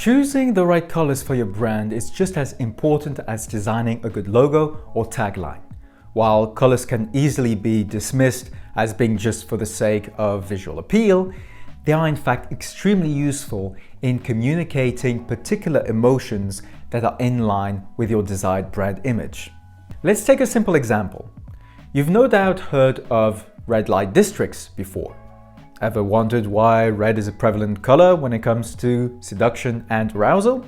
Choosing the right colors for your brand is just as important as designing a good logo or tagline. While colors can easily be dismissed as being just for the sake of visual appeal, they are in fact extremely useful in communicating particular emotions that are in line with your desired brand image. Let's take a simple example. You've no doubt heard of red light districts before. Ever wondered why red is a prevalent color when it comes to seduction and arousal?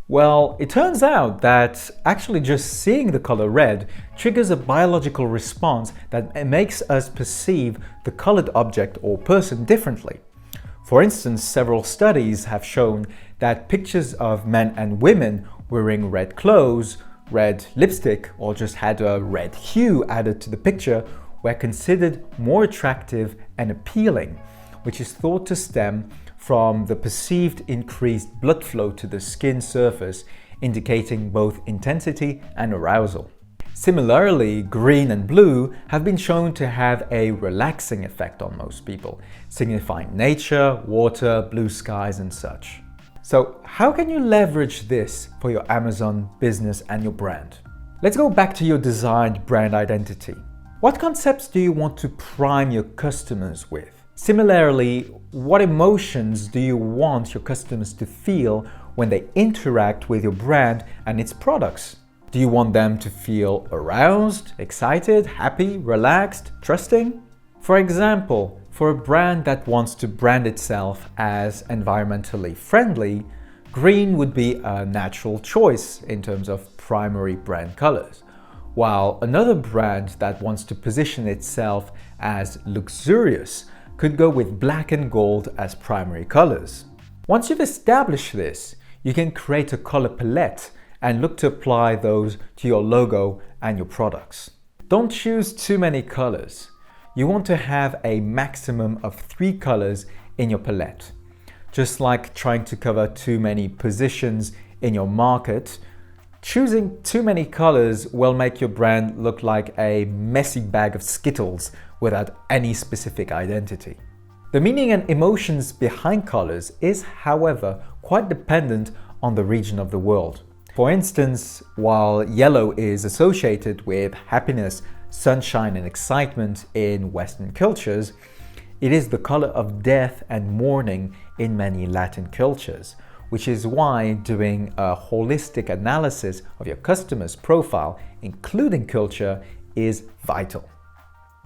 Well, it turns out that actually just seeing the color red triggers a biological response that makes us perceive the colored object or person differently. For instance, several studies have shown that pictures of men and women wearing red clothes, red lipstick, or just had a red hue added to the picture were considered more attractive and appealing, which is thought to stem from the perceived increased blood flow to the skin surface, indicating both intensity and arousal. Similarly, green and blue have been shown to have a relaxing effect on most people, signifying nature, water, blue skies, and such. So, how can you leverage this for your Amazon business and your brand? Let's go back to your desired brand identity. What concepts do you want to prime your customers with? Similarly, what emotions do you want your customers to feel when they interact with your brand and its products? Do you want them to feel aroused, excited, happy, relaxed, trusting? For example, for a brand that wants to brand itself as environmentally friendly, green would be a natural choice in terms of primary brand colors, while another brand that wants to position itself as luxurious could go with black and gold as primary colors. Once you've established this, you can create a color palette and look to apply those to your logo and your products. Don't choose too many colors. You want to have a maximum of 3 colors in your palette. Just like trying to cover too many positions in your market, choosing too many colors will make your brand look like a messy bag of Skittles without any specific identity. The meaning and emotions behind colors is, however, quite dependent on the region of the world. For instance, while yellow is associated with happiness, sunshine, and excitement in Western cultures, it is the color of death and mourning in many Latin cultures, which is why doing a holistic analysis of your customer's profile, including culture, is vital.